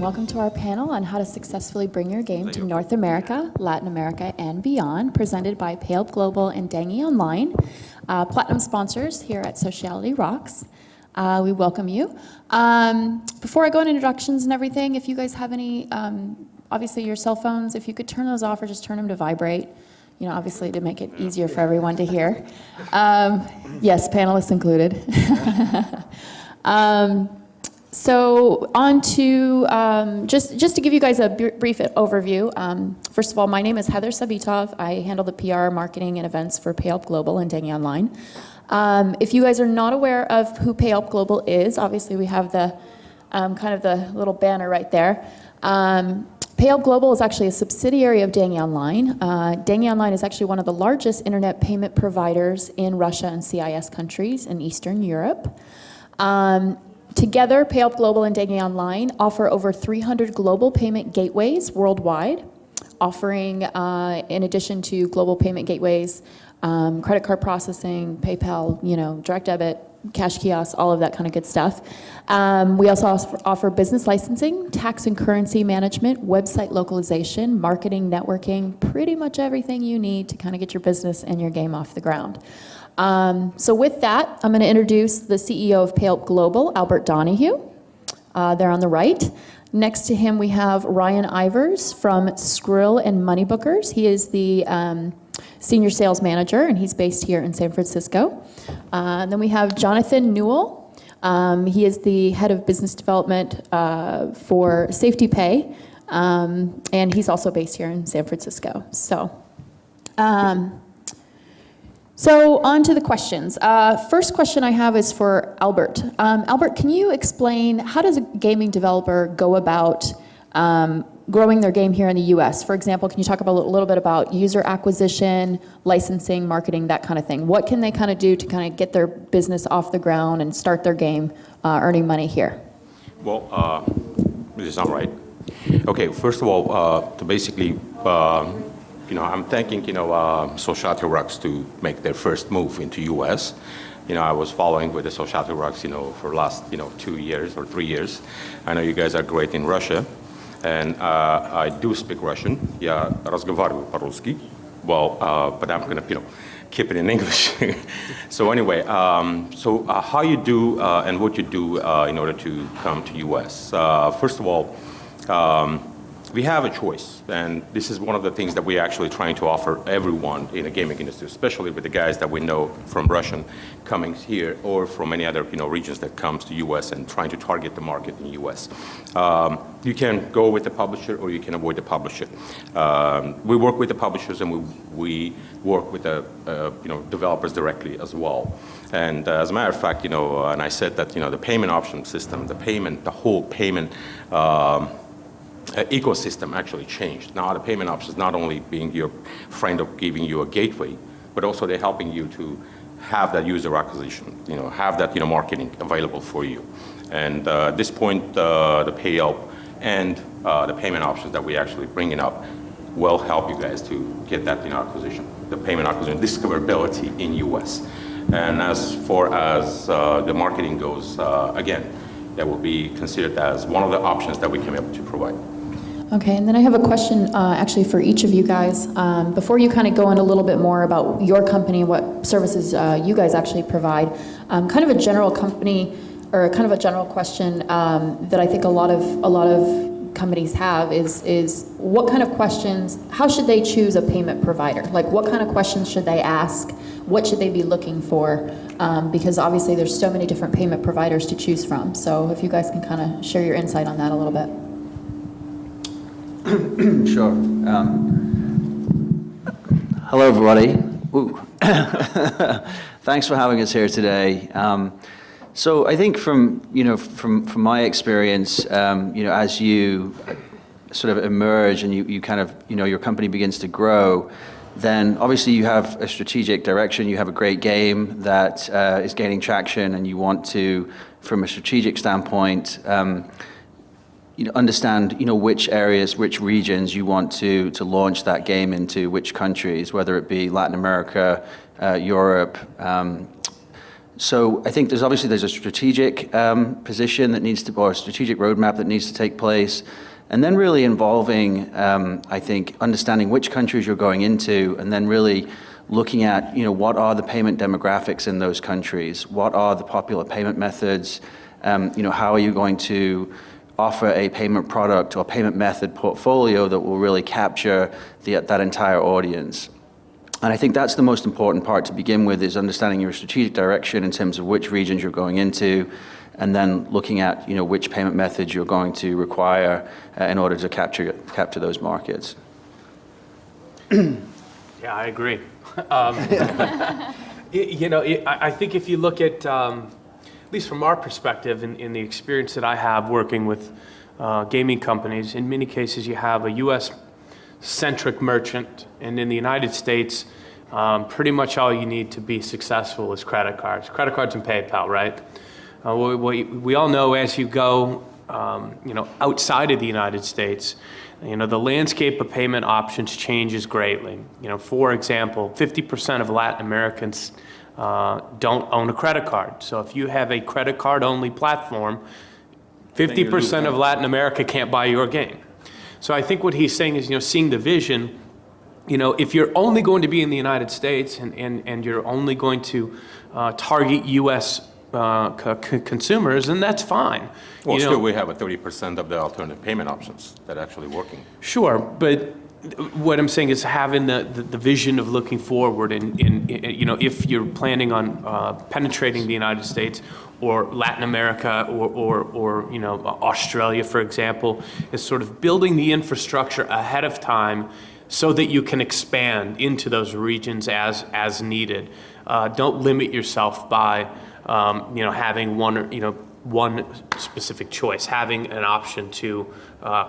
welcome to our panel on how to successfully bring your game to North America, Latin America, and beyond, presented by Payhelp Global and Dangy Online, platinum sponsors here at Sociality Rocks. We welcome you. Before I go into introductions and everything, if you guys have any, obviously your cell phones, if you could turn those off or just turn them to vibrate, you know, obviously to make it easier for everyone to hear. Yes, panelists included. So on to, just to give you guys a brief overview, first of all, my name is Heather Sabitov. I handle the PR, marketing, and events for Payhelp Global and Dangy Online. If you guys are not aware of who Payhelp Global is, obviously we have the kind of the little banner right there. Payhelp Global is actually a subsidiary of Dangy Online. Dangy Online is actually one of the largest internet payment providers in Russia and CIS countries in Eastern Europe. Together, Payhelp Global and Dangy Online offer over 300 global payment gateways worldwide, offering, in addition to global payment gateways, credit card processing, PayPal, you know, direct debit, cash kiosks, all of that kind of good stuff. We also offer business licensing, tax and currency management, website localization, marketing, networking, pretty much everything you need to kind of get your business and your game off the ground. So with that, I'm going to introduce the CEO of Payhelp Global, Albert Donahue. There on the right. Next to him, we have Ryan Ivers from Skrill and Moneybookers. He is the senior sales manager, and he's based here in San Francisco. And then we have Jonathan Newell. He is the head of business development for Safety Pay, and he's also based here in San Francisco. So on to the questions. First question I have is for Albert. Albert, can you explain how does a gaming developer go about growing their game here in the US? For example, can you talk about a little bit about user acquisition, licensing, marketing, that kind of thing? What can they kind of do to kind of get their business off the ground and start their game earning money here? Well, this is not right. Okay, first of all, to basically, you know, I'm thanking, you know, Sociality Rocks to make their first move into US. You know, I was following with the Sociality Rocks, you know, for the last, you know, 2 years or 3 years. I know you guys are great in Russia, and I do speak Russian. Я разговариваю по-русски. Well, but I'm gonna, you know, keep it in English. So anyway, how you do and what you do in order to come to US. First of all, we have a choice, and this is one of the things that we're actually trying to offer everyone in the gaming industry, especially with the guys that we know from Russian coming here or from any other, you know, regions that comes to US and trying to target the market in US. You can go with the publisher or you can avoid the publisher. We work with the publishers and we work with the you know, developers directly as well. And as a matter of fact, you know, and I said that, you know, the payment option system, the whole payment ecosystem actually changed. Now the payment options not only being your friend of giving you a gateway, but also they're helping you to have that user acquisition, you know, have that, you know, marketing available for you. And at this point, the Payhelp and the payment options that we're actually bringing up will help you guys to get that, you know, acquisition, the payment acquisition, discoverability in US. And as far as the marketing goes, again, that will be considered as one of the options that we can be able to provide. Okay, and then I have a question actually for each of you guys. Before you kind of go in a little bit more about your company and what services you guys actually provide, kind of a general company or kind of a general question that I think a lot of companies have is what kind of questions, how should they choose a payment provider? Like what kind of questions should they ask? What should they be looking for? Because obviously there's so many different payment providers to choose from. So if you guys can kind of share your insight on that a little bit. Sure. Hello, everybody. Thanks for having us here today. So I think from my experience, you know, as you sort of emerge and you kind of, you know, your company begins to grow, then obviously you have a strategic direction, you have a great game that is gaining traction, and you want to, from a strategic standpoint, you know, understand, you know, which areas, which regions you want to launch that game into, which countries, whether it be Latin America, Europe, So I think there's a strategic position that needs to, or a strategic roadmap that needs to take place, and then really involving, I think, understanding which countries you're going into, and then really looking at, what are the payment demographics in those countries? What are the popular payment methods? How are you going to offer a payment product or payment method portfolio that will really capture that entire audience? And I think that's the most important part to begin with, is understanding your strategic direction in terms of which regions you're going into, and then looking at, which payment methods you're going to require in order to capture those markets. Yeah, I agree. I think if you look at least from our perspective, in the experience that I have working with gaming companies, in many cases you have a U.S.-centric merchant, and in the United States, pretty much all you need to be successful is credit cards and PayPal, right? We all know as you go, outside of the United States, the landscape of payment options changes greatly. For example, 50% of Latin Americans don't own a credit card. So if you have a credit card only platform, 50% of Latin America can't buy your game. So I think what he's saying is, seeing the vision, if you're only going to be in the United States and you're only going to target U.S. Consumers, then that's fine. Well, still we have a 30% of the alternative payment options that are actually working. Sure, but what I'm saying is having the vision of looking forward, and if you're planning on penetrating the United States or Latin America or Australia, for example, is sort of building the infrastructure ahead of time so that you can expand into those regions as needed. Don't limit yourself by having one specific choice, having an option to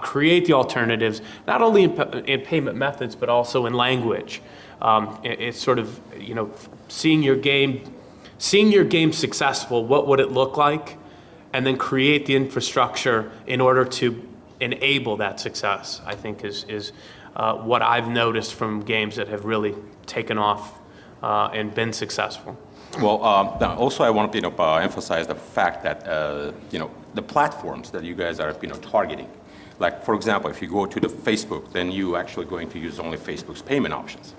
create the alternatives, not only in payment methods, but also in language. It's sort of, seeing your game successful, what would it look like? And then create the infrastructure in order to enable that success, I think is what I've noticed from games that have really taken off and been successful. Well, also I want to emphasize the fact that the platforms that you guys are targeting, like for example, if you go to the Facebook, then you actually going to use only Facebook's payment options,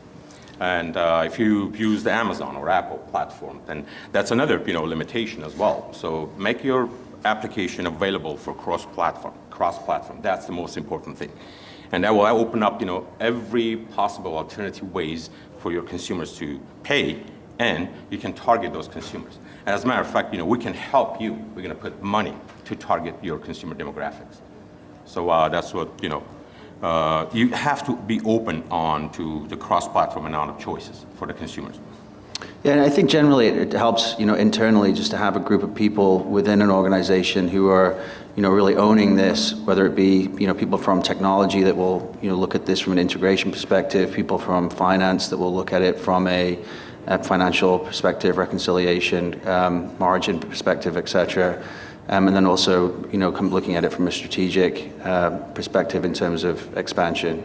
and if you use the Amazon or Apple platform, then that's another limitation as well. So make your application available for cross-platform. That's the most important thing, and that will open up every possible alternative ways for your consumers to pay. And you can target those consumers. And as a matter of fact, we can help you. We're going to put money to target your consumer demographics. So that's what, you have to be open on to the cross-platform amount of choices for the consumers. Yeah, and I think generally it helps, internally just to have a group of people within an organization who are, really owning this, whether it be, people from technology that will, look at this from an integration perspective, people from finance that will look at it from a financial perspective, reconciliation, margin perspective, et cetera. And then also, looking at it from a strategic perspective in terms of expansion.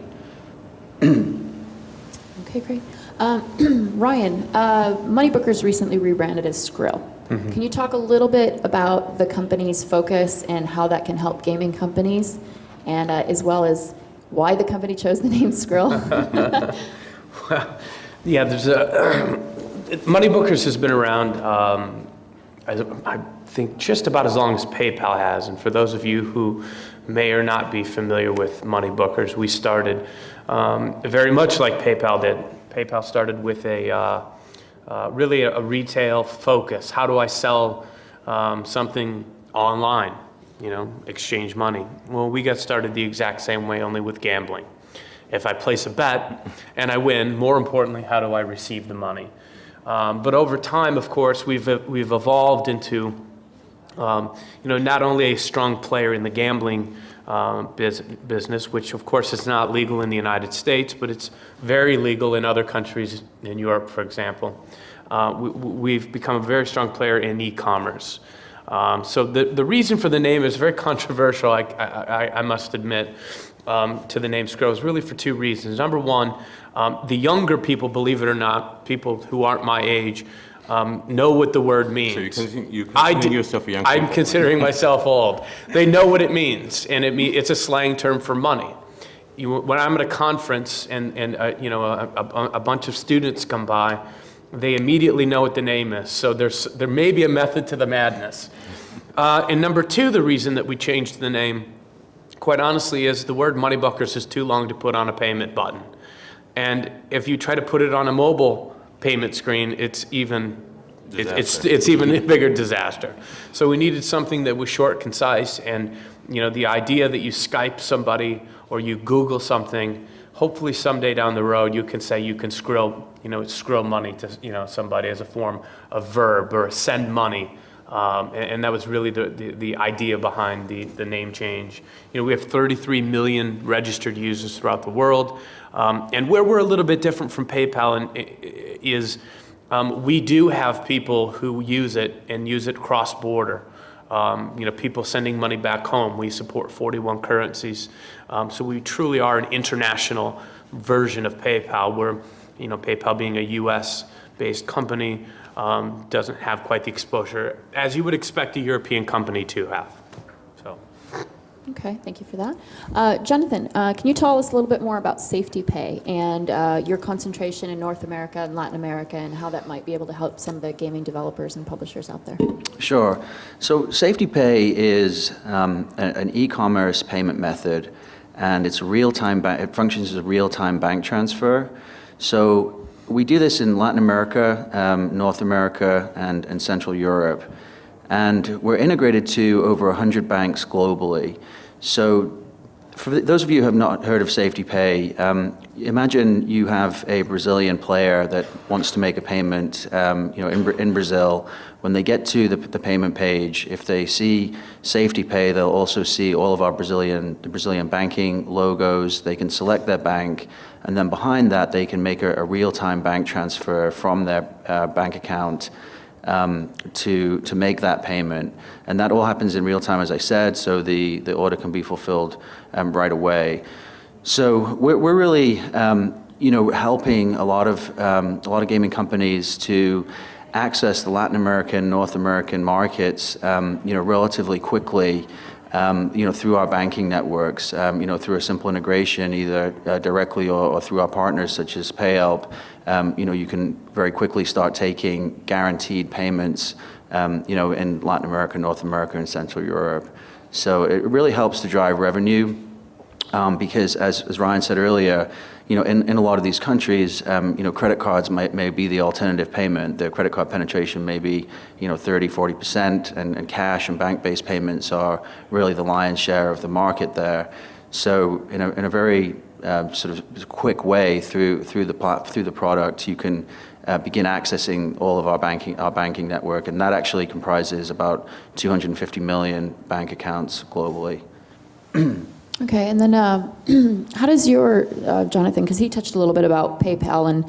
Okay, great. Ryan, Moneybookers recently rebranded as Skrill. Mm-hmm. Can you talk a little bit about the company's focus and how that can help gaming companies, and as well as why the company chose the name Skrill? Well, yeah, Moneybookers has been around, I think, just about as long as PayPal has. And for those of you who may or not be familiar with Moneybookers, we started very much like PayPal did. PayPal started with really a retail focus. How do I sell something online, exchange money? Well, we got started the exact same way, only with gambling. If I place a bet and I win, more importantly, how do I receive the money? But over time, of course, we've evolved into, not only a strong player in the gambling business, which of course is not legal in the United States, but it's very legal in other countries in Europe, for example. We've become a very strong player in e-commerce. So the reason for the name is very controversial, I must admit. To the name Skrill is really for two reasons. Number one, the younger people, believe it or not, people who aren't my age, know what the word means. So you I consider do- yourself a young I'm people. considering myself old. They know what it means, and it's a slang term for money. When I'm at a conference and a bunch of students come by, they immediately know what the name is. So there may be a method to the madness. And number two, the reason that we changed the name, quite honestly, is the word Moneybuckers is too long to put on a payment button. And if you try to put it on a mobile payment screen, it's even a bigger disaster. So we needed something that was short, concise, and the idea that you Skype somebody or you Google something, hopefully someday down the road you can say you can skrill money to somebody as a form of verb, or send money. And that was really the idea behind the name change. We have 33 million registered users throughout the world. And where we're a little bit different from PayPal is we do have people who use it and use it cross-border. People sending money back home. We support 41 currencies. So we truly are an international version of PayPal, where PayPal being a US-based company doesn't have quite the exposure as you would expect a European company to have. So. Okay, thank you for that. Jonathan, can you tell us a little bit more about Safety Pay and your concentration in North America and Latin America, and how that might be able to help some of the gaming developers and publishers out there? Sure. So Safety Pay is an e-commerce payment method, and it's real-time. It functions as a real-time bank transfer. So we do this in Latin America, North America, and Central Europe. And we're integrated to over 100 banks globally. So for those of you who have not heard of Safety Pay, imagine you have a Brazilian player that wants to make a payment in Brazil. When they get to the payment page, if they see Safety Pay, they'll also see all of our Brazilian banking logos. They can select their bank, and then behind that, they can make a real-time bank transfer from their bank account to make that payment. And that all happens in real time, as I said, so the order can be fulfilled right away. So we're really helping a lot of gaming companies to access the Latin American, North American markets relatively quickly through our banking networks, through a simple integration, either directly or through our partners such as PayHelp. You can very quickly start taking guaranteed payments, in Latin America, North America, and Central Europe. So it really helps to drive revenue, because as Ryan said earlier, in a lot of these countries, credit cards may be the alternative payment. The credit card penetration may be, 30, 40%, and cash and bank-based payments are really the lion's share of the market there. So in a very sort of quick way through the product, you can begin accessing all of our banking network, and that actually comprises about 250 million bank accounts globally. Okay, and then how does your, Jonathan, because he touched a little bit about PayPal and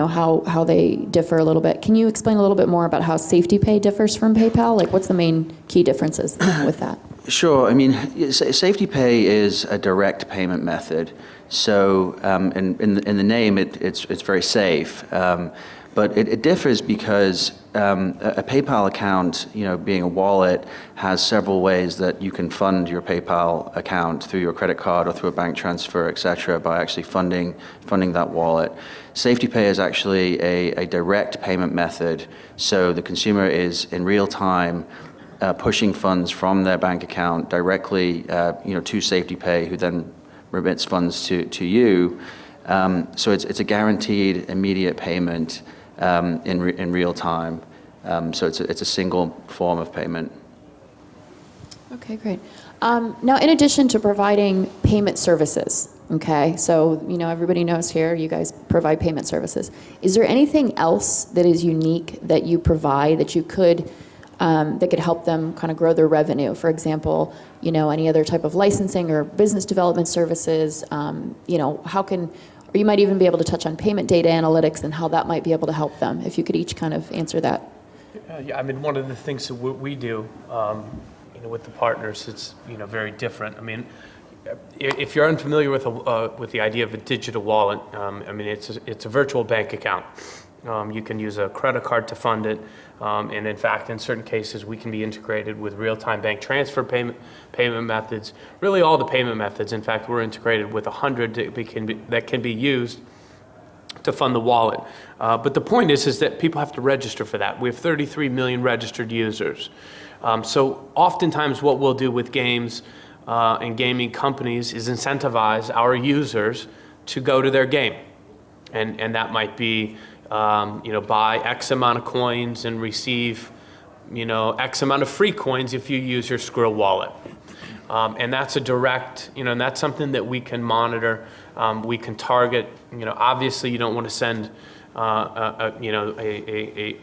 how they differ a little bit. Can you explain a little bit more about how Safety Pay differs from PayPal? Like, what's the main key differences with that? Sure. I mean, Safety Pay is a direct payment method. So in the name, it's very safe. But it differs because a PayPal account, being a wallet, has several ways that you can fund your PayPal account through your credit card or through a bank transfer, et cetera, by actually funding that wallet. Safety Pay is actually a direct payment method, so the consumer is in real time pushing funds from their bank account directly, to Safety Pay, who then remits funds to you. So it's a guaranteed immediate payment in real time. So it's a single form of payment. Okay, great. Now, in addition to providing payment services, okay, so everybody knows here you guys provide payment services. Is there anything else that is unique that you provide that you could that could help them kind of grow their revenue? For example, any other type of licensing or business development services? Or you might even be able to touch on payment data analytics and how that might be able to help them. If you could each kind of answer that. Yeah, I mean, one of the things that we do, with the partners, it's very different. I mean, if you're unfamiliar with the idea of a digital wallet, I mean, it's a virtual bank account. You can use a credit card to fund it. And in fact, in certain cases, we can be integrated with real-time bank transfer payment methods, really all the payment methods. In fact, we're integrated with 100 that can be used to fund the wallet. But the point is that people have to register for that. We have 33 million registered users. So oftentimes what we'll do with games and gaming companies is incentivize our users to go to their game. And that might be, buy X amount of coins and receive, X amount of free coins if you use your Skrill wallet. And that's a direct, and that's something that we can monitor. We can target, obviously you don't want to send, an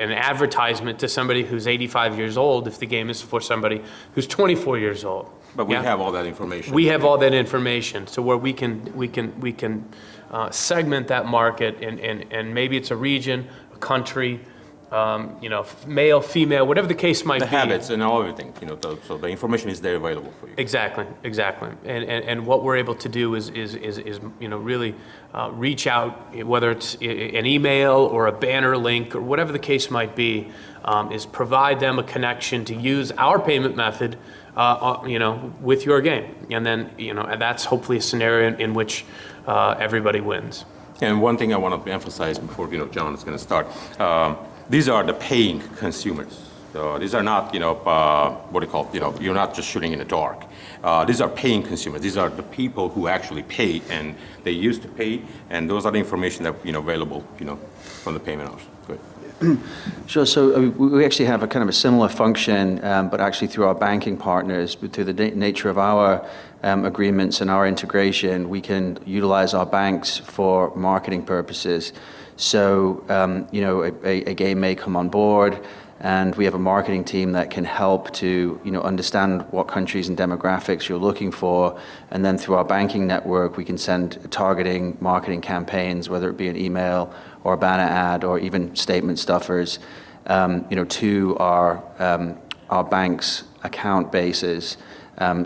advertisement to somebody who's 85 years old if the game is for somebody who's 24 years old. But we have all that information. We have all that information, so where we can segment that market, and maybe it's a region, a country, male, female, whatever the case might be. The habits and all everything, so the information is there available for you. Exactly. And what we're able to do is really reach out, whether it's an email or a banner link or whatever the case might be, is provide them a connection to use our payment method, with your game. And then, and that's hopefully a scenario in which everybody wins. And one thing I want to emphasize before, John is going to start, these are the paying consumers. So these are not, you're not just shooting in the dark. These are paying consumers. These are the people who actually pay, and they used to pay, and those are the information that, available, from the payment option. Good. Sure. So we actually have a kind of a similar function, but actually through our banking partners, but through the nature of our agreements and our integration, we can utilize our banks for marketing purposes. So, a game may come on board, and we have a marketing team that can help to, understand what countries and demographics you're looking for, and then through our banking network, we can send targeting marketing campaigns, whether it be an email or a banner ad or even statement stuffers, to our bank's account bases.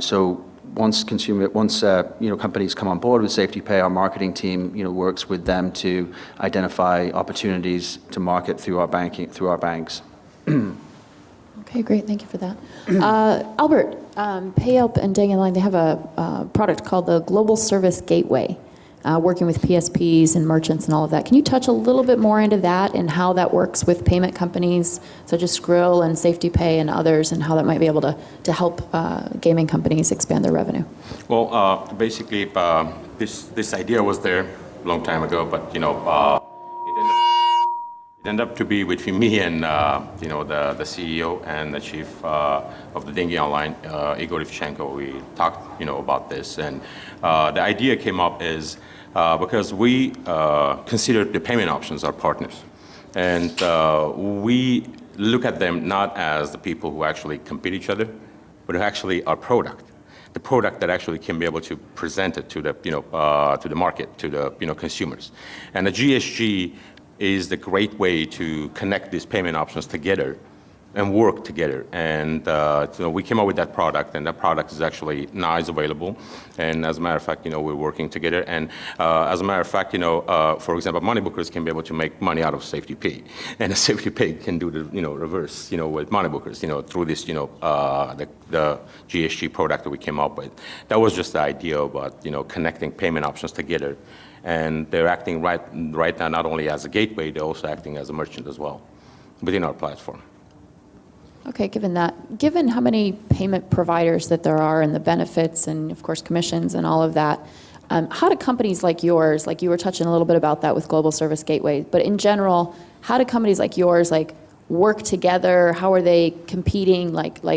So once companies come on board with SafetyPay, our marketing team, works with them to identify opportunities to market through our banks. Okay, great. Thank you for that. Albert, PayHelp and Dandelion, they have a product called the Global Service Gateway, working with PSPs and merchants and all of that. Can you touch a little bit more into that and how that works with payment companies such as Skrill and SafetyPay and others, and how that might be able to help gaming companies expand their revenue? Well, basically, this idea was there a long time ago, but it ended up to be between me and the CEO and the chief of the Dingy Online, Igor Ivchenko. We talked about this, and the idea came up is because we consider the payment options our partners, and we look at them not as the people who actually compete each other, but who actually are product. The product that actually can be able to present it to the to the market, to the consumers, and the GSG is the great way to connect these payment options together and work together. And we came up with that product, and that product is actually now is available. And as a matter of fact, we're working together. And as a matter of fact, for example, money bookers can be able to make money out of SafetyPay, and SafetyPay can do the reverse, with money bookers, through this, the GSG product that we came up with. That was just the idea about connecting payment options together. And they're acting right now not only as a gateway, they're also acting as a merchant as well within our platform. Okay, given how many payment providers that there are and the benefits and of course commissions and all of that, how do companies like yours, like you were touching a little bit about that with Global Service Gateway, but in general, how do companies like yours work together? How are they competing?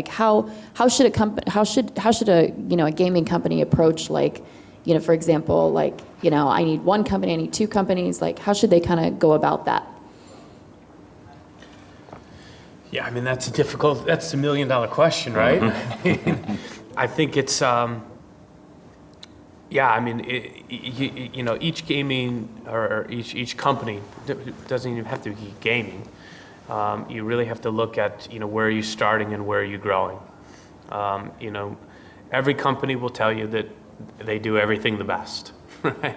How should a gaming company approach for example, I need one company, I need two companies. How should they kind of go about that? Yeah, I mean, that's a $1 million question, right? Mm-hmm. I think it's, each gaming or each company doesn't even have to be gaming. You really have to look at, where are you starting and where are you growing. Every company will tell you that they do everything the best, right?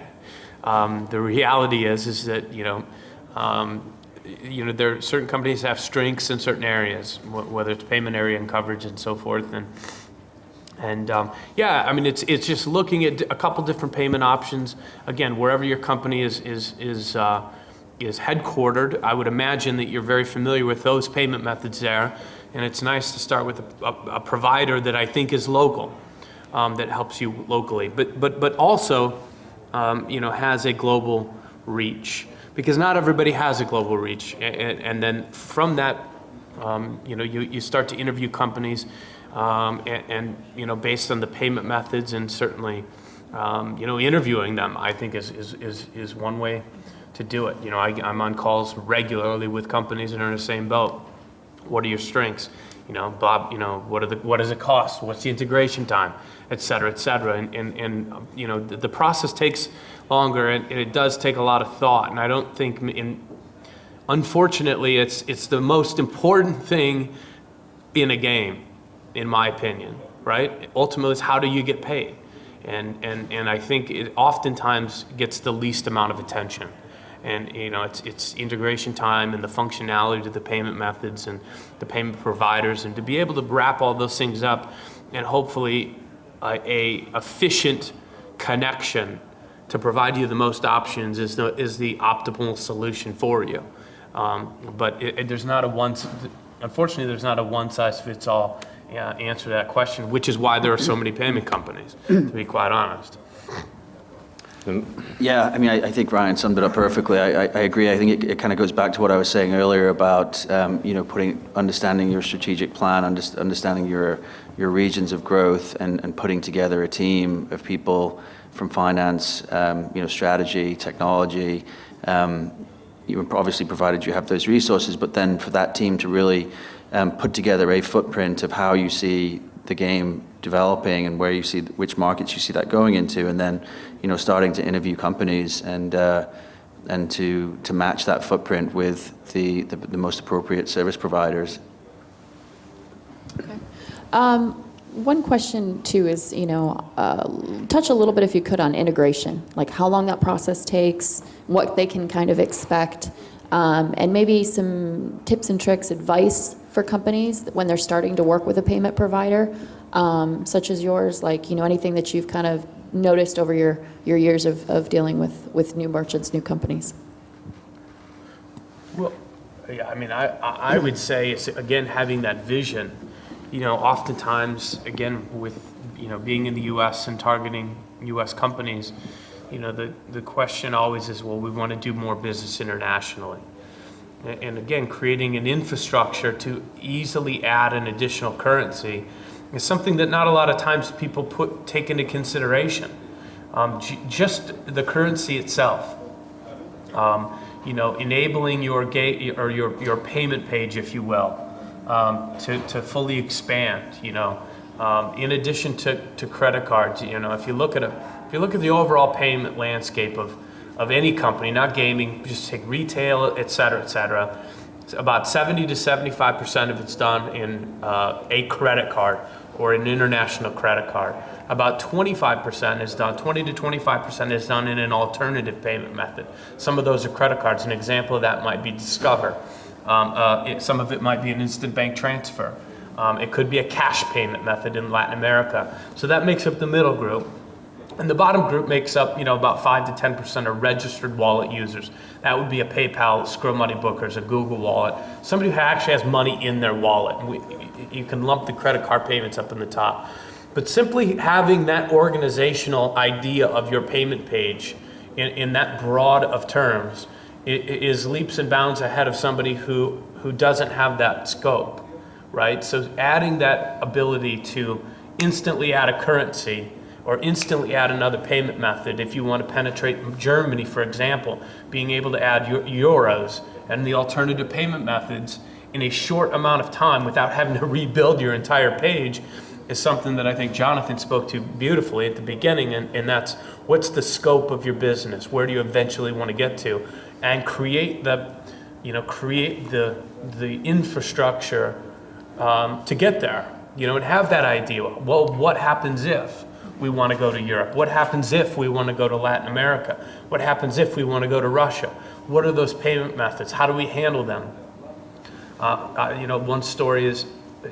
The reality is that, you know, there are certain companies have strengths in certain areas, whether it's payment area and coverage and so forth. And yeah, I mean, it's just looking at a couple different payment options. Again, wherever your company is headquartered, I would imagine that you're very familiar with those payment methods there. And it's nice to start with a provider that I think is local, that helps you locally, but also, you know, has a global reach, because not everybody has a global reach. And then from that, you know, you start to interview companies, and you know, based on the payment methods, and certainly, you know, interviewing them, I think is one way to do it. You know, I'm on calls regularly with companies that are in the same boat. What are your strengths? You know, Bob, you know, what does it cost? What's the integration time? Et cetera, et cetera. And you know, the process takes longer, and it does take a lot of thought. And I don't think, unfortunately, it's the most important thing in a game, in my opinion, right? Ultimately, it's how do you get paid? And I think it oftentimes gets the least amount of attention. And you know, it's integration time and the functionality to the payment methods and the payment providers, and to be able to wrap all those things up, and hopefully a efficient connection to provide you the most options is the optimal solution for you. But there's not unfortunately, there's not a one-size-fits-all answer to that question, which is why there are so many payment companies, to be quite honest. Yeah, I mean, I think Ryan summed it up perfectly. I agree. I think it kind of goes back to what I was saying earlier about, you know, understanding your strategic plan, understanding your regions of growth, and putting together a team of people from finance, you know, strategy, technology. You obviously, provided you have those resources, but then for that team to really put together a footprint of how you see the game developing and where you see which markets you see that going into, and then, you know, starting to interview companies and to match that footprint with the most appropriate service providers. Okay. One question too is, you know, touch a little bit, if you could, on integration, like how long that process takes, what they can kind of expect, and maybe some tips and tricks, advice for companies when they're starting to work with a payment provider, such as yours, like, you know, anything that you've kind of noticed over your years of dealing with new merchants, new companies. Well, yeah, I mean, I would say it's, again, having that vision. You know, oftentimes, again, with, you know, being in the U.S. and targeting U.S. companies, you know, the question always is, well, we want to do more business internationally. And again, creating an infrastructure to easily add an additional currency is something that not a lot of times people take into consideration. Just the currency itself. You know, enabling your your payment page, if you will, to fully expand. You know, in addition to credit cards. You know, if you look at the overall payment landscape of any company, not gaming, just take retail, et cetera, et cetera. It's about 70 to 75% of it's done in a credit card or an international credit card. About 25% is done, 20 to 25% is done in an alternative payment method. Some of those are credit cards. An example of that might be Discover. Some of it might be an instant bank transfer. It could be a cash payment method in Latin America. So that makes up the middle group. And the bottom group makes up, you know, about 5 to 10% are registered wallet users. That would be a PayPal, Skrill Money Bookers, a Google Wallet, somebody who actually has money in their wallet. You can lump the credit card payments up in the top. But simply having that organizational idea of your payment page in that broad of terms is leaps and bounds ahead of somebody who doesn't have that scope, right? So adding that ability to instantly add a currency or instantly add another payment method. If you want to penetrate Germany, for example, being able to add euros and the alternative payment methods in a short amount of time without having to rebuild your entire page is something that I think Jonathan spoke to beautifully at the beginning, and that's what's the scope of your business? Where do you eventually want to get to? And create the infrastructure to get there, you know, and have that idea. Well, what happens if? we want to go to Europe? What happens if we want to go to Latin America? What happens if we want to go to Russia? What are those payment methods? How do we handle them? One story is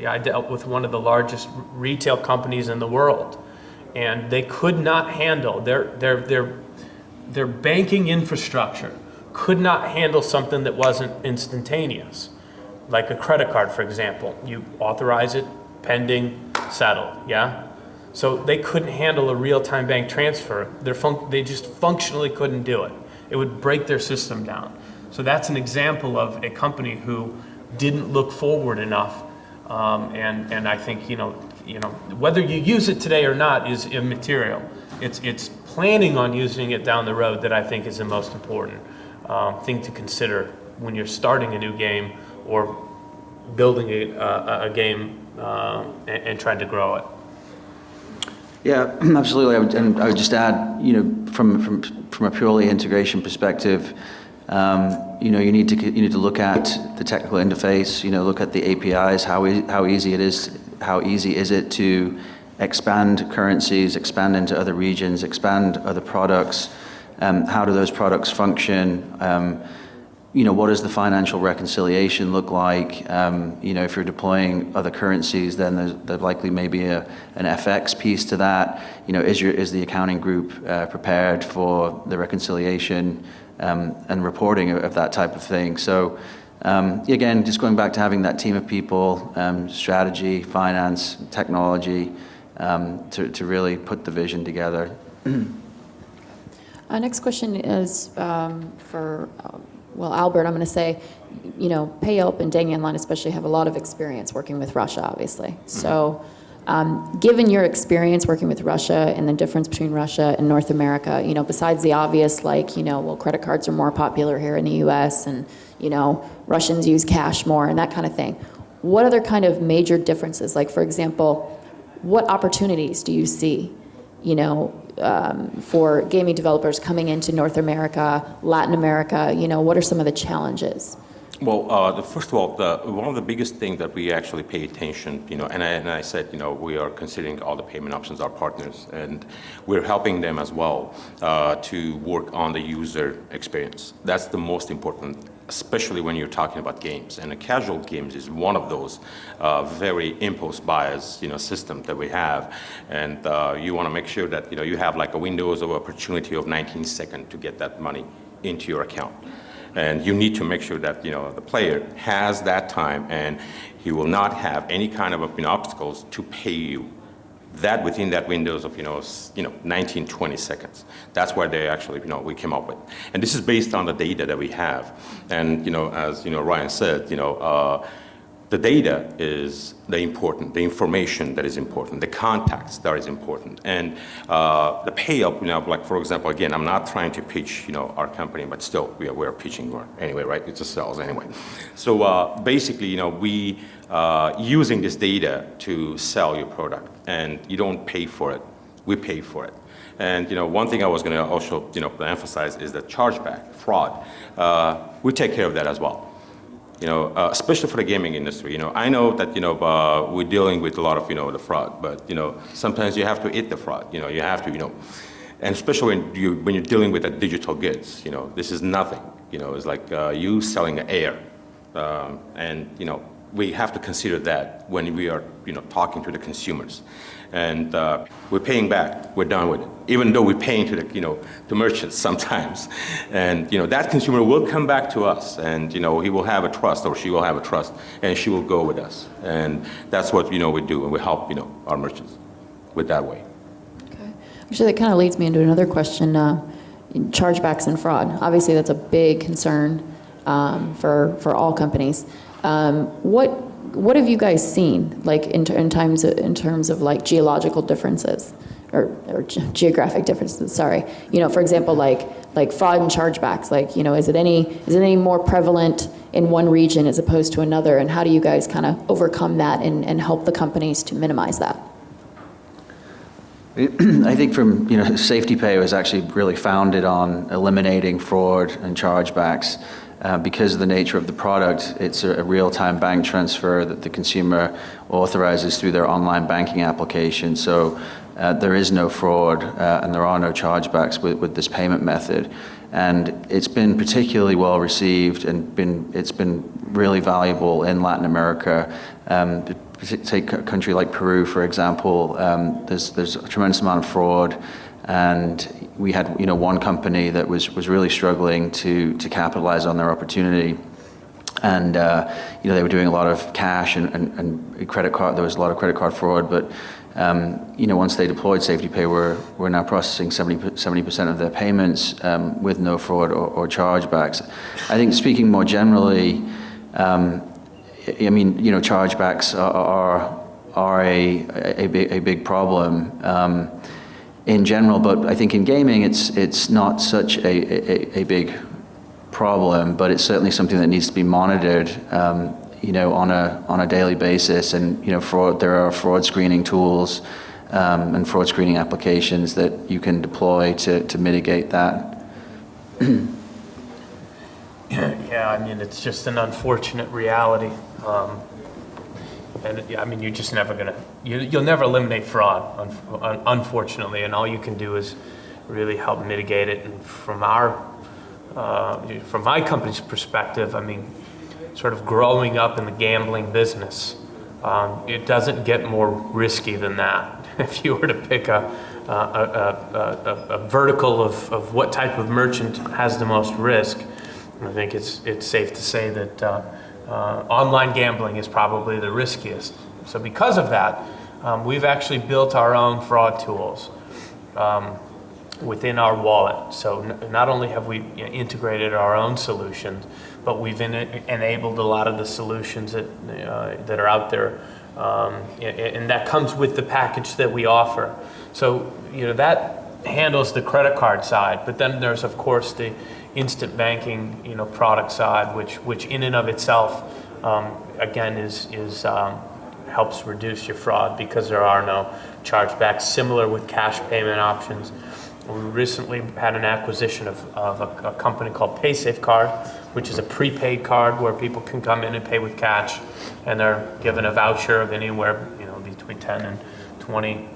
I dealt with one of the largest retail companies in the world, and they could not handle their banking infrastructure could not handle something that wasn't instantaneous, like a credit card, for example. You authorize it, pending, settled, yeah? So they couldn't handle a real-time bank transfer. They just functionally couldn't do it. It would break their system down. So that's an example of a company who didn't look forward enough. And I think, whether you use it today or not is immaterial. It's planning on using it down the road that I think is the most important thing to consider when you're starting a new game or building a game and trying to grow it. Yeah, absolutely. I would just add, from a purely integration perspective, you need to look at the technical interface. Look at the APIs. How easy is it to expand currencies, expand into other regions, expand other products? How do those products function? What does the financial reconciliation look like? If you're deploying other currencies, then there's likely maybe an FX piece to that. Is the accounting group prepared for the reconciliation and reporting of that type of thing? So again, just going back to having that team of people, strategy, finance, technology, to really put the vision together. Next question is for, Albert, I'm going to say, PayHelp and Dangyanline especially have a lot of experience working with Russia, obviously. So given your experience working with Russia and the difference between Russia and North America, besides the obvious, credit cards are more popular here in the US and, Russians use cash more and that kind of thing. What other kind of major differences? Like, for example, what opportunities do you see, for gaming developers coming into North America, Latin America? What are some of the challenges? Well, first of all, one of the biggest things that we actually pay attention, and I said, we are considering all the payment options our partners, and we're helping them as well to work on the user experience. That's the most important, especially when you're talking about games. And casual games is one of those very impulse bias, system that we have. And you want to make sure that, you have like a windows of opportunity of 19 seconds to get that money into your account. And you need to make sure that, the player has that time and he will not have any kind of, obstacles to pay you. That within that windows of 19, 20 seconds. That's where they actually we came up with, and this is based on the data that we have. And as Ryan said, the data is the information that is important, the contacts that is important, and the PayHelp. Like for example, again, I'm not trying to pitch our company, but still we're pitching anyway, right? It's a sales anyway. So basically, we using this data to sell your product, and you don't pay for it, we pay for it. And one thing I was going to also emphasize is that chargeback, fraud, we take care of that as well. Especially for the gaming industry. I know that we're dealing with a lot of the fraud, but sometimes you have to eat the fraud. You have to and especially when you're dealing with the digital goods. This is nothing. It's like you selling air, and we have to consider that when we are talking to the consumers. And we're paying back. We're done with it. Even though we're paying to the merchants sometimes, and that consumer will come back to us, and he will have a trust, or she will have a trust, and she will go with us. And that's what we do, and we help our merchants with that way. Okay. Actually, that kind of leads me into another question: chargebacks and fraud. Obviously, that's a big concern for all companies. What have you guys seen, like in terms of like geological differences, or geographic differences? Sorry, for example, like fraud and chargebacks. Like, is it any more prevalent in one region as opposed to another? And how do you guys kind of overcome that and help the companies to minimize that? I think from SafetyPay was actually really founded on eliminating fraud and chargebacks. Because of the nature of the product, it's a real-time bank transfer that the consumer authorizes through their online banking application. So there is no fraud and there are no chargebacks with this payment method. And it's been particularly well received and it's been really valuable in Latin America. Take a country like Peru, for example. There's a tremendous amount of fraud, and we had one company that was really struggling to capitalize on their opportunity. And they were doing a lot of cash and credit card. There was a lot of credit card fraud, but once they deployed SafetyPay, we're now processing 70% of their payments with no fraud or chargebacks. I think speaking more generally, chargebacks are a big problem in general, but I think in gaming it's not such a big problem, but it's certainly something that needs to be monitored, on a daily basis. And there are fraud screening tools and fraud screening applications that you can deploy to mitigate that. Yeah, I mean, it's just an unfortunate reality. You're just never gonna, you'll never eliminate fraud, unfortunately, and all you can do is really help mitigate it. And from my company's perspective, I mean, sort of growing up in the gambling business, it doesn't get more risky than that. If you were to pick a vertical of what type of merchant has the most risk, I think it's safe to say that online gambling is probably the riskiest. So because of that, we've actually built our own fraud tools within our wallet. So not only have we integrated our own solutions, but we've enabled a lot of the solutions that are out there, and that comes with the package that we offer. So that handles the credit card side, but then there's of course the instant banking product side, which in and of itself again is helps reduce your fraud because there are no chargebacks. Similar with cash payment options. We recently had an acquisition of a company called PaySafeCard, which is a prepaid card where people can come in and pay with cash, and they're given a voucher of anywhere between 10 and 20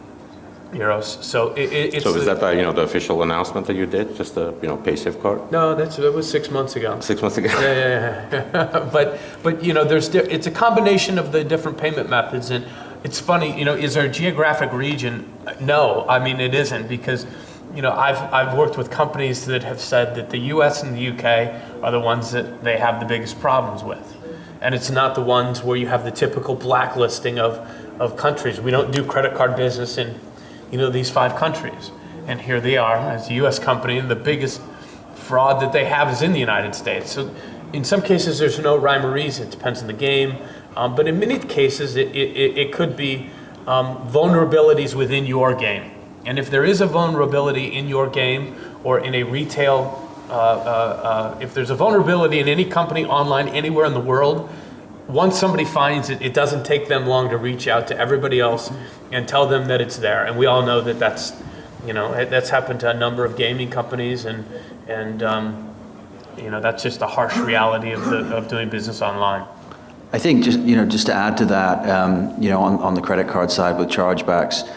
euros. So it's. So is that the official announcement that you did, just the PaySafeCard? No, that was 6 months ago. 6 months ago. Yeah. but it's a combination of the different payment methods, and it's funny. Is there a geographic region? No, I mean it isn't, because I've worked with companies that have said that the U.S. and the U.K. are the ones that they have the biggest problems with, and it's not the ones where you have the typical blacklisting of countries. We don't do credit card business in these 5 countries, and here they are as a U.S. company, and the biggest fraud that they have is in the United States. So in some cases there's no rhyme or reason. It depends on the game, but in many cases it could be vulnerabilities within your game. And if there is a vulnerability in your game or in a retail, if there's a vulnerability in any company online anywhere in the world, once somebody finds it, it doesn't take them long to reach out to everybody else and tell them that it's there. And we all know that that's happened to a number of gaming companies, and that's just a harsh reality of doing business online. I think just to add to that, on the credit card side with chargebacks,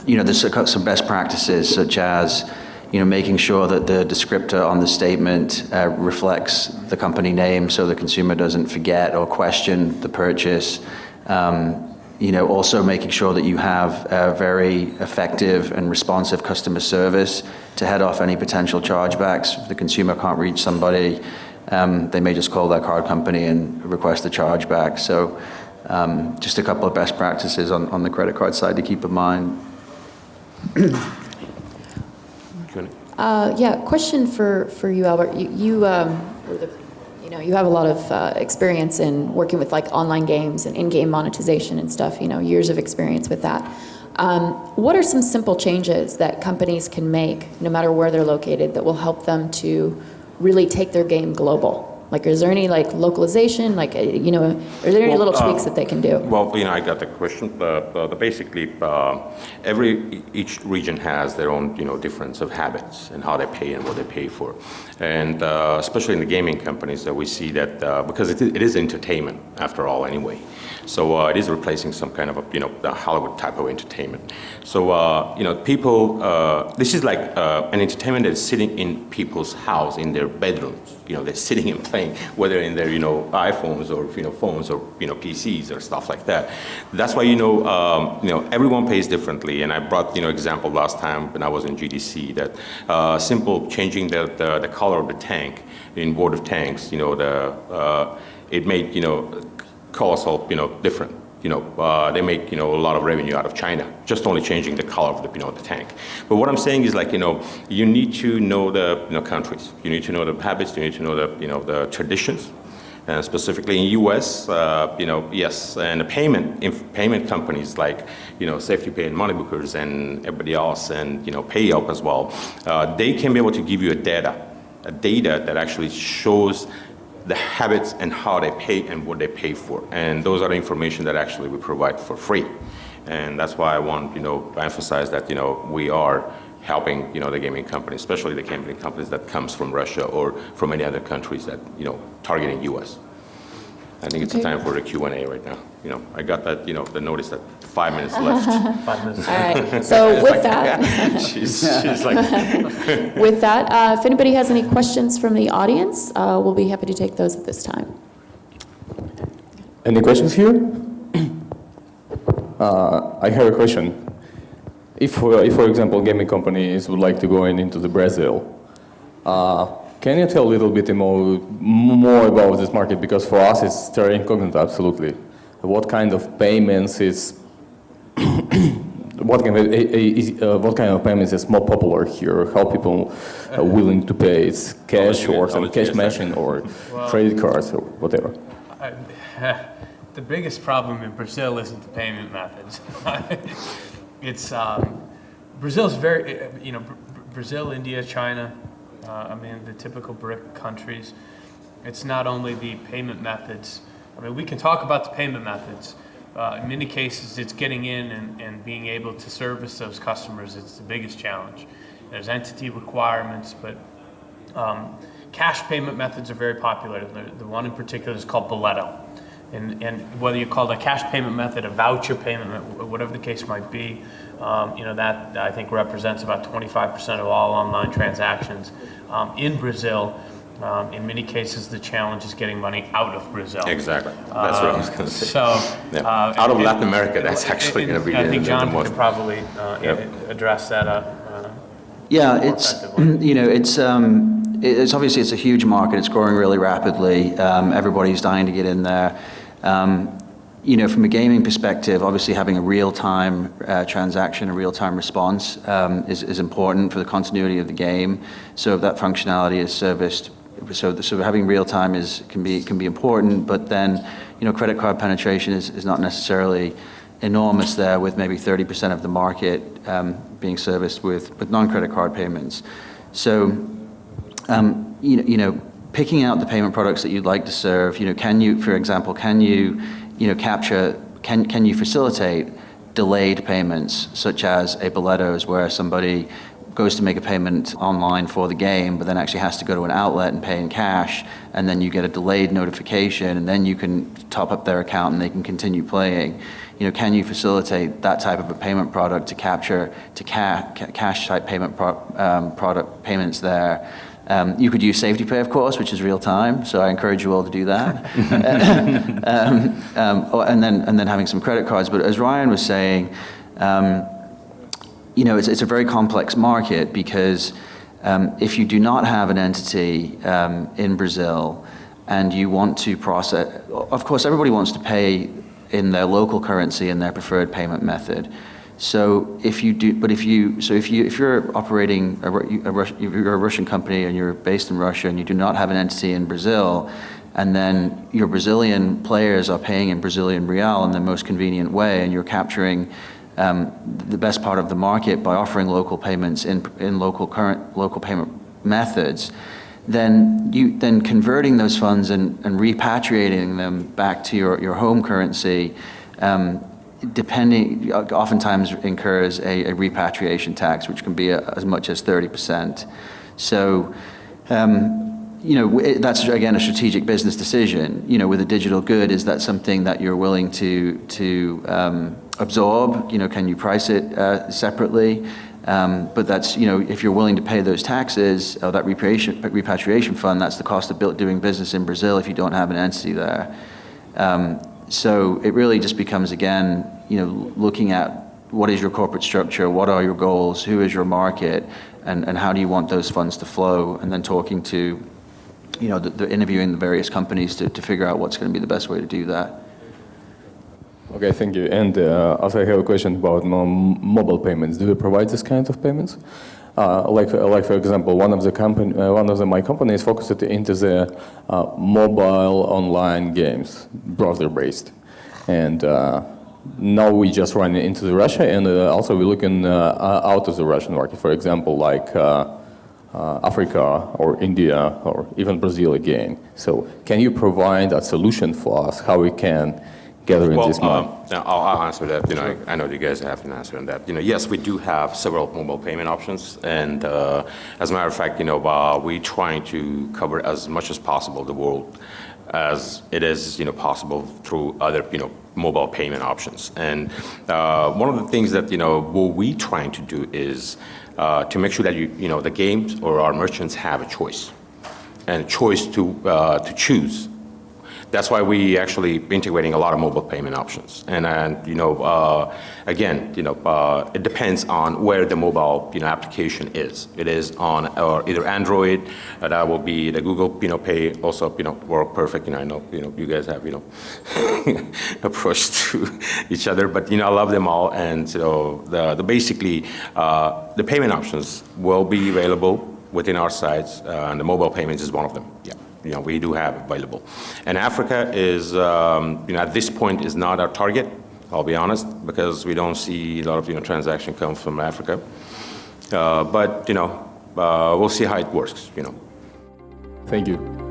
there's some best practices, such as making sure that the descriptor on the statement reflects the company name, so the consumer doesn't forget or question the purchase. Also making sure that you have a very effective and responsive customer service to head off any potential chargebacks. If the consumer can't reach somebody, they may just call their card company and request a chargeback. So just a couple of best practices on the credit card side to keep in mind. Question for you, Albert. You have a lot of experience in working with like online games and in-game monetization and stuff. Years of experience with that. What are some simple changes that companies can make, no matter where they're located, that will help them to really take their game global? Like, is there any like localization, like, you know, are there any Well, little tweaks that they can do? Well, I got the question. Basically, each region has their own, difference of habits and how they pay and what they pay for. And especially in the gaming companies that we see that, because it is entertainment after all anyway. So it is replacing some kind of the Hollywood type of entertainment. So, people, this is like an entertainment that's sitting in people's house, in their bedrooms. They're sitting and playing, whether in their, iPhones or, phones or, PCs or stuff like that. That's why, everyone pays differently. And I brought, example last time when I was in GDC that simple changing the color of the tank in World of Tanks, it made, colossal, different. They make, a lot of revenue out of China, just only changing the color of the tank. But what I'm saying is like, you need to know the, countries. You need to know the habits. You need to know the, the traditions. And specifically in U.S., yes, and the payment companies like, SafetyPay and Moneybookers and everybody else, and, PayUp as well, they can be able to give you a data that actually shows the habits and how they pay and what they pay for. And those are the information that actually we provide for free. And that's why I want, to emphasize that, we are helping, the gaming companies, especially the gaming companies that comes from Russia or from any other countries that, targeting U.S. I think it's Okay. time for the Q&A right now. I got that, the notice that 5 minutes left. 5 minutes. All right, so with that, she's like, with that, if anybody has any questions from the audience, we'll be happy to take those at this time. Any questions here? I have a question. If for example, gaming companies would like to go into the Brazil, can you tell a little bit more about this market? Because for us, it's terra incognita, absolutely. What kind of payments is what kind of payments is more popular here? How people are willing to pay? It's cash or some cash machine or credit cards or whatever. The biggest problem in Brazil isn't the payment methods. It's Brazil's very, Brazil, India, China. The typical BRIC countries. It's not only the payment methods. We can talk about the payment methods. In many cases, it's getting in and being able to service those customers. It's the biggest challenge. There's entity requirements, but cash payment methods are very popular. The one in particular is called Boleto. And whether you call it a cash payment method, a voucher payment, whatever the case might be, that I think represents about 25% of all online transactions in Brazil. In many cases, the challenge is getting money out of Brazil. exactly. That's what I was going to say. So, Out of Latin America, that's actually going to be I think the John most. could probably address that. Yeah, more it's effectively. it's obviously it's a huge market. It's growing really rapidly. Everybody's dying to get in there. From a gaming perspective, obviously having a real-time transaction, a real-time response is important for the continuity of the game. So if that functionality is serviced, so having real-time can be important. But then, credit card penetration is not necessarily enormous there, with maybe 30% of the market being serviced with non-credit card payments. So, picking out the payment products that you'd like to serve, can you, for example, can you facilitate delayed payments, such as a Boletos, where somebody goes to make a payment online for the game, but then actually has to go to an outlet and pay in cash, and then you get a delayed notification, and then you can top up their account and they can continue playing. Can you facilitate that type of a payment product to capture cash type payment product payments there? You could use SafetyPay, of course, which is real time. So I encourage you all to do that. And then having some credit cards. But as Ryan was saying, it's a very complex market, because if you do not have an entity in Brazil and you want to process, of course, everybody wants to pay in their local currency and their preferred payment method. So if you're operating you're a Russian company and you're based in Russia and you do not have an entity in Brazil, and then your Brazilian players are paying in Brazilian real in the most convenient way, and you're capturing the best part of the market by offering local payments in local payment methods, then converting those funds and repatriating them back to your home currency, oftentimes incurs a repatriation tax, which can be as much as 30%. So, that's again a strategic business decision. With a digital good, is that something that you're willing to absorb? Can you price it separately? But that's, if you're willing to pay those taxes, or that repatriation fund, that's the cost of doing business in Brazil if you don't have an entity there. So it really just becomes, again, looking at what is your corporate structure, what are your goals, who is your market, and how do you want those funds to flow, and then talking to, interviewing the various companies to figure out what's going to be the best way to do that. Okay, thank you. And also I have a question about mobile payments. Do you provide this kind of payments? Like for example, one of my companies focused into the mobile online games, browser-based, and now we just run into Russia, and also we're looking out of the Russian market. For example, like Africa or India or even Brazil again. So, can you provide a solution for us how we can gather in this money? I'll answer that. I know you guys have an answer on that. Yes, we do have several mobile payment options, and as a matter of fact, we're trying to cover as much as possible the world as it is, possible through other, mobile payment options. And one of the things that, what we're trying to do is to make sure that the games or our merchants have a choice, and a choice to choose. That's why we actually integrating a lot of mobile payment options. And again, it depends on where the mobile, application is. It is on either Android, that will be the Google, Pay also, work perfect. I know, you guys have, approach to each other, but, I love them all. And so basically, the payment options will be available within our sites, and the mobile payments is one of them. Yeah. We do have available. And Africa is, at this point is not our target, I'll be honest, because we don't see a lot of, transaction come from Africa. But, we'll see how it works, Thank you.